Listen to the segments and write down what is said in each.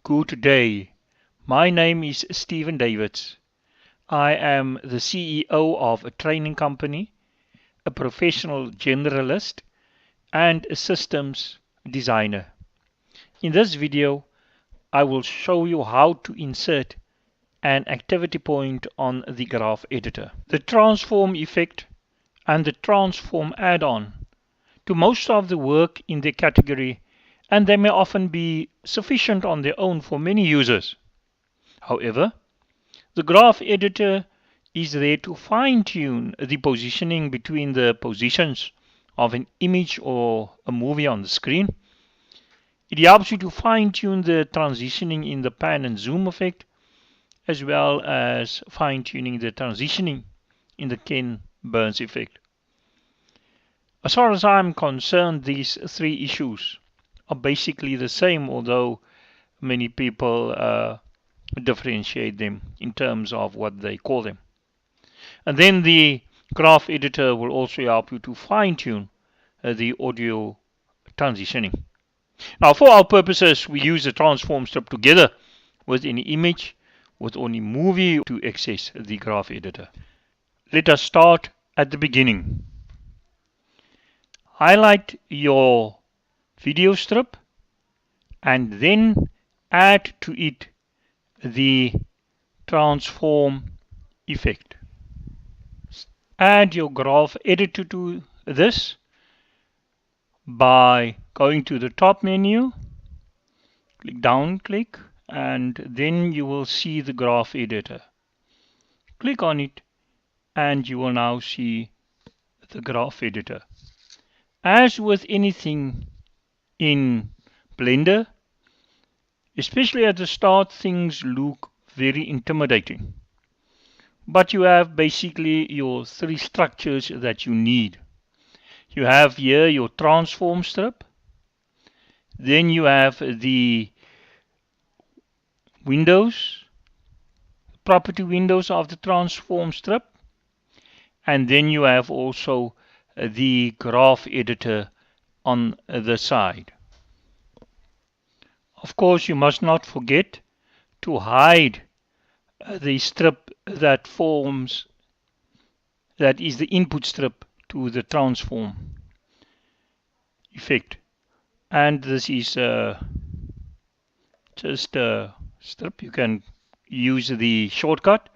Good day. My name is Stephen Davids. I am the CEO of a training company, a professional generalist, and a systems designer. In this video, I will show you how to insert an activity point on the graph editor. The transform effect and the transform add-on do most of the work in the category, and they may often be sufficient on their own for many users. However, the graph editor is there to fine-tune the positioning between the positions of an image or a movie on the screen. It helps you to fine-tune the transitioning in the pan and zoom effect, as well as fine-tuning the transitioning in the Ken Burns effect. As far as I'm concerned, these three issues are basically the same, although many people differentiate them in terms of what they call them. And then the graph editor will also help you to fine-tune the audio transitioning. Now, for our purposes, we use the transform strip together with any image, with any movie to access the graph editor. Let us start at the beginning. Highlight your video strip and then add to it the transform effect. Add your graph editor to this by going to the top menu, click, and then you will see the graph editor. Click on it and you will now see the graph editor. As with anything in Blender, especially at the start, things look very intimidating. But you have basically your three structures that you need. You have here your transform strip. Then you have the windows, property windows of the transform strip. And then you have also the graph editor on the side. Of course, you must not forget to hide the strip that is the input strip to the transform effect. And this is just a strip. You can use the shortcut,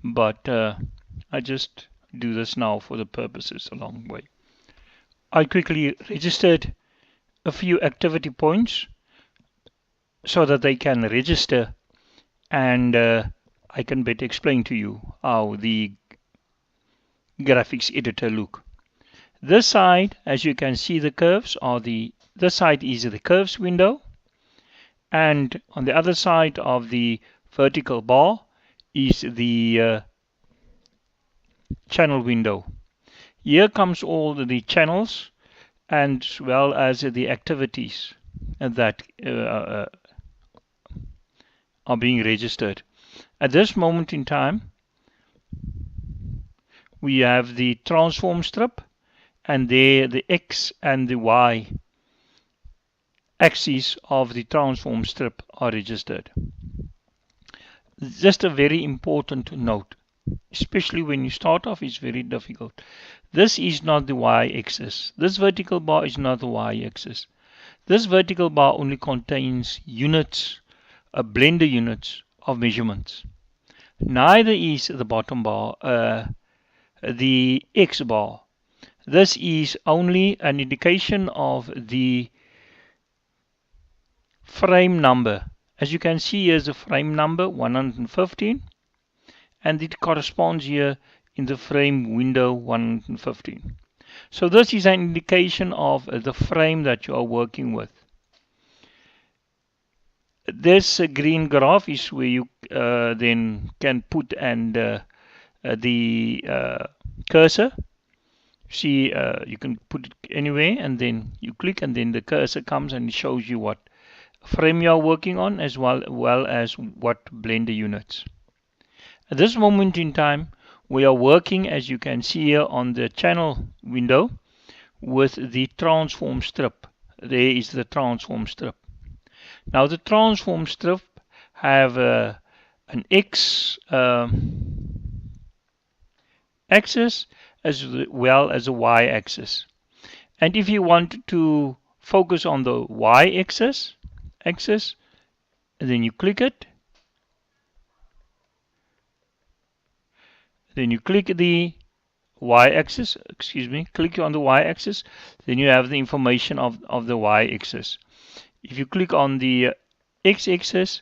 but I just do this now for the purposes along the way. I quickly registered a few activity points so that they can register, and I can better explain to you how the graphics editor look. This side, as you can see, the curves are this side is the curves window, and on the other side of the vertical bar is the channel window. Here comes all the channels as well as the activities that are being registered. At this moment in time, we have the transform strip, and there the X and the Y axes of the transform strip are registered. Just a very important note, especially when you start off, it's very difficult. This is not the y-axis. This vertical bar is not the y-axis. This vertical bar only contains units, Blender units of measurements. Neither is the bottom bar the X bar. This is only an indication of the frame number. As you can see, here's the frame number 115, and it corresponds here in the frame window 115. So this is an indication of the frame that you are working with. This green graph is where you then can put the cursor. See, you can put it anywhere, and then you click, and then the cursor comes and it shows you what frame you are working on, as well as what Blender units. At this moment in time, we are working, as you can see here on the channel window, with the transform strip. There is the transform strip. Now the transform strip have an X axis as well as a Y axis. And if you want to focus on the Y axis, then you click it. Then you click the y-axis, click on the y-axis, then you have the information of the y-axis. If you click on the x-axis,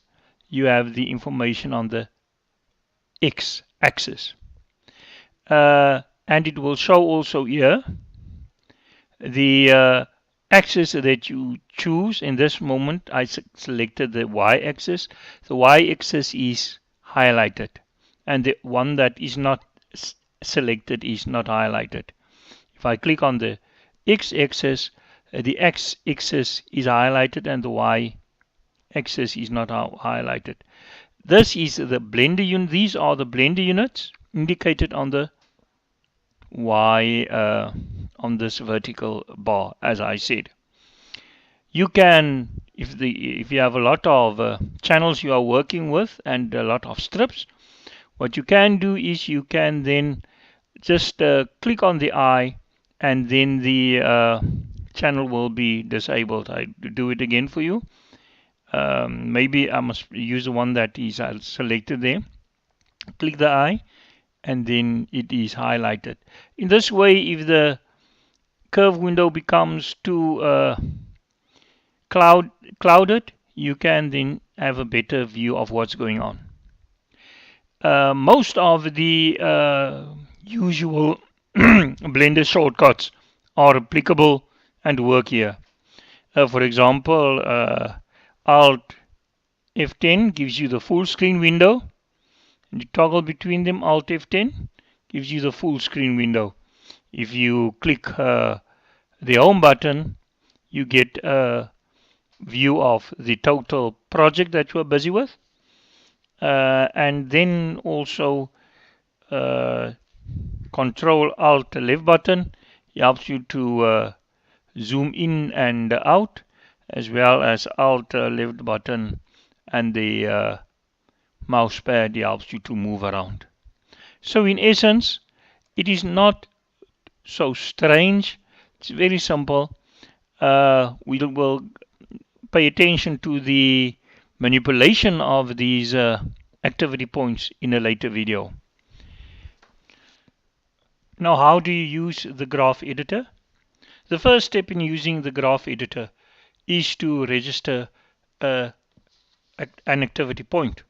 you have the information on the x-axis. And it will show also here the axis that you choose. In this moment, I selected the y-axis. The y-axis is highlighted, and the one that is not selected is not highlighted. If I click on the x-axis, the x-axis is highlighted and the y-axis is not highlighted. This is the blender unit. These are the blender units indicated on the Y on this vertical bar, as I said. You can, if you have a lot of channels you are working with and a lot of strips, what you can do is you can then just click on the eye, and then the channel will be disabled. I do it again for you. Maybe I must use the one that is selected there. Click the eye, and then it is highlighted. In this way, if the curve window becomes too clouded, you can then have a better view of what's going on. Most of the usual Blender shortcuts are applicable and work here. For example, Alt F10 gives you the full screen window. And you toggle between them, Alt F10 gives you the full screen window. If you click the home button, you get a view of the total project that you are busy with. And then also Control Alt left button helps you to zoom in and out, as well as Alt left button and the mouse pad helps you to move around. So in essence, it is not so strange. It's very simple. We will pay attention to the manipulation of these activity points in a later video. Now, how do you use the graph editor? The first step in using the graph editor is to register an activity point.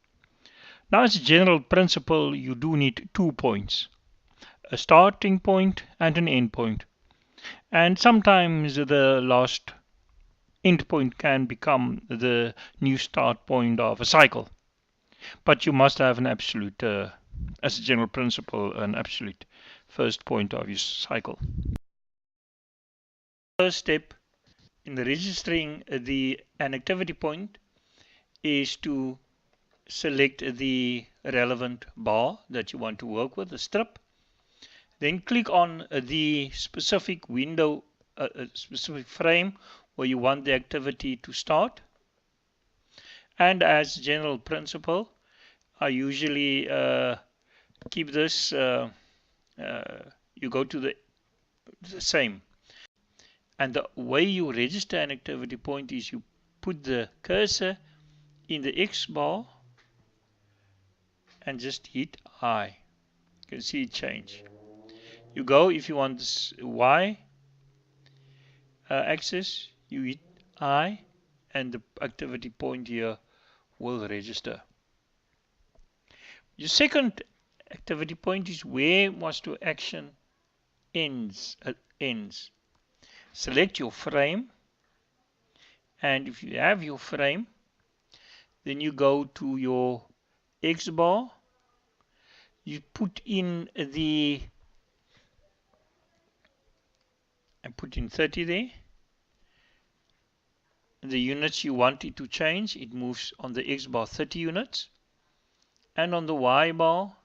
Now, as a general principle, you do need 2 points, a starting point and an end point. And sometimes the last end point can become the new start point of a cycle. But you must have an absolute, as a general principle, an absolute first point of your cycle. First step in registering an activity point is to select the relevant bar that you want to work with, the strip. Then click on the specific window, specific frame where you want the activity to start. And as general principle, I usually keep this, you go to the same. And the way you register an activity point is you put the cursor in the X bar and just hit I. You can see it change. You go, if you want this Y axis, you hit I, and the activity point here will register. Your second activity point is where must your action ends. Select your frame, and if you have your frame, then you go to your X bar, you put in I put in 30 there, the units you want it to change, it moves on the X bar 30 units, and on the Y bar,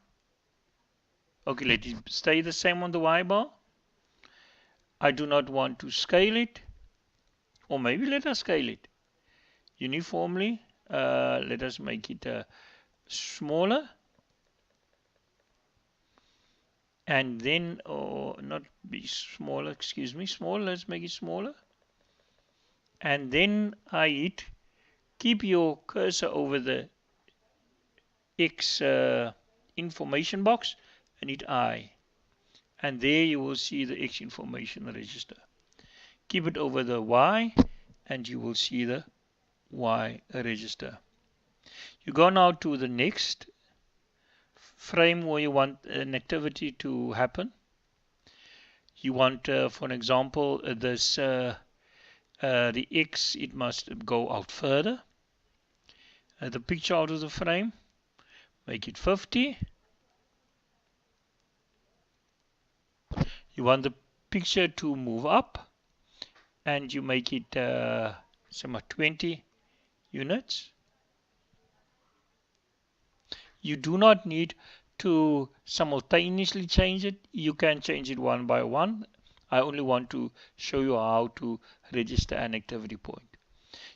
okay, let it stay the same on the Y bar. I do not want to scale it, or maybe let us scale it. uniformly. Let us make it smaller, and then, or not be smaller, excuse me, smaller, let's make it smaller. And then I hit, keep your cursor over the X information box and hit I. And there you will see the X information register. Keep it over the Y and you will see the Y register. You go now to the next frame where you want an activity to happen. You want, for example, the X, it must go out further. The picture out of the frame, make it 50. You want the picture to move up, and you make it 20 units. You do not need to simultaneously change it. You can change it one by one. I only want to show you how to register an activity point.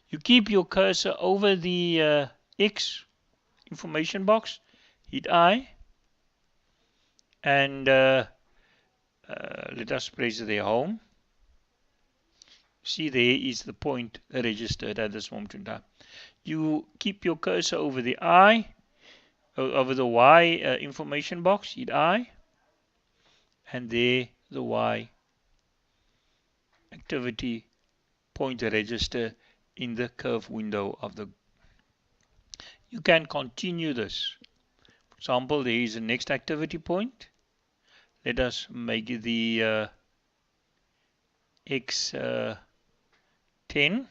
You keep your cursor over the X information box, hit I, and let us press the home. See, there is the point registered at this moment in time. You keep your cursor over the I, over the Y information box, hit I, and there the Y activity point register in the curve window of the. You can continue this. For example, there is a next activity point. Let us make the X 10.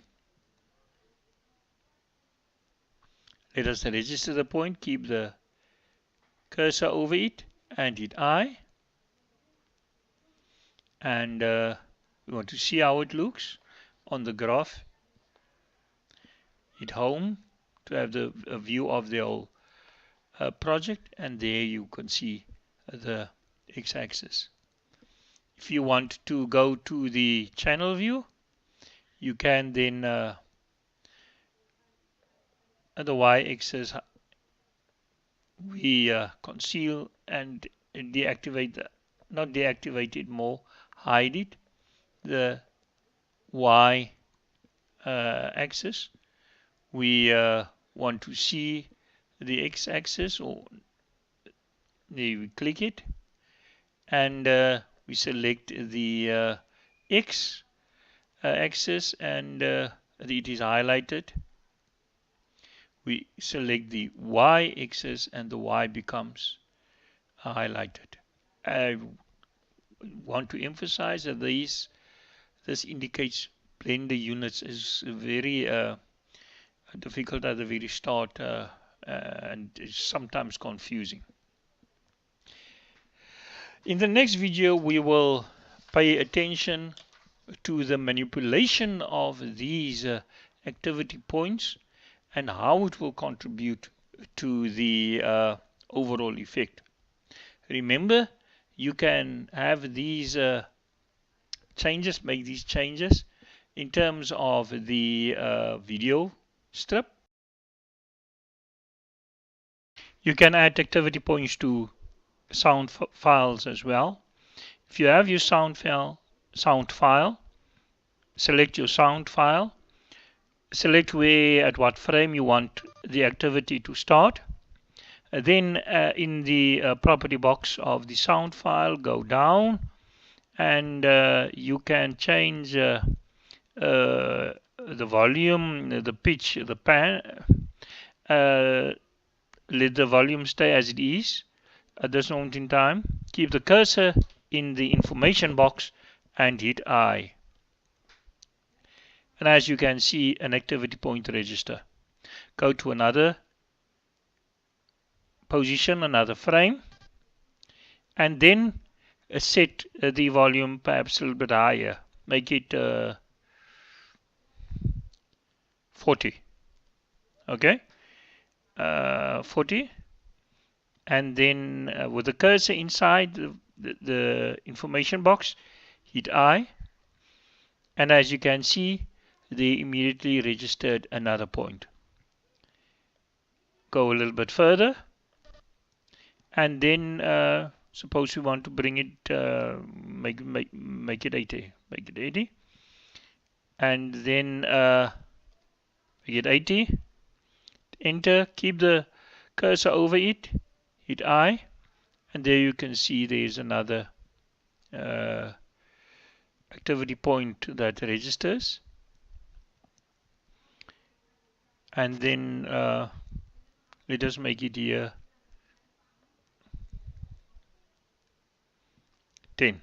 Let us register the point, keep the cursor over it and hit I. And we want to see how it looks on the graph. Hit home to have the view of the whole project, and there you can see the x-axis. If you want to go to the channel view, you can then the y-axis we conceal and deactivate, not deactivate it, more hide it, the y axis. We want to see the x-axis, or we click it and we select the x axis, and it is highlighted. We select the y axis and the y becomes highlighted. I want to emphasize that this indicates blender units is very difficult at the very start and is sometimes confusing. In the next video we will pay attention to the manipulation of these activity points and how it will contribute to the overall effect. Remember, you can have these changes, make these changes in terms of the video strip. You can add activity points to sound files as well. If you have your sound file, select your sound file, select where, at what frame you want the activity to start. Then in the property box of the sound file, go down and you can change the volume, the pitch, the pan. Let the volume stay as it is at this moment in time. Keep the cursor in the information box and hit I. And as you can see, an activity point register. Go to another position, another frame, and then set the volume perhaps a little bit higher. Make it 40. Okay, 40. And then with the cursor inside the information box, hit I. And as you can see, they immediately registered another point. Go a little bit further, and then suppose we want to bring it, make it 80, make it 80, and then make it 80. Enter, keep the cursor over it, hit I, and there you can see there's another activity point that registers. And then let us make it here 10.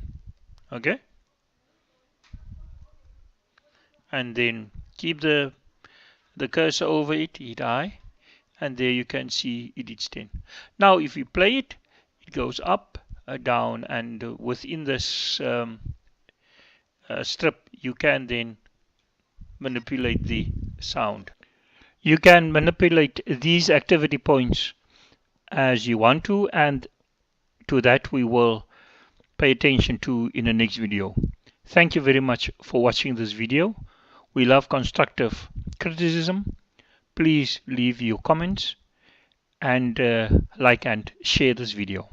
Okay, and then keep the cursor over it, hit I, and there you can see it is 10. Now if you play it, it goes up, down, and within this strip you can then manipulate the sound. You can manipulate these activity points as you want to, and to that we will pay attention to in the next video. Thank you very much for watching this video. We love constructive criticism. Please leave your comments and like and share this video.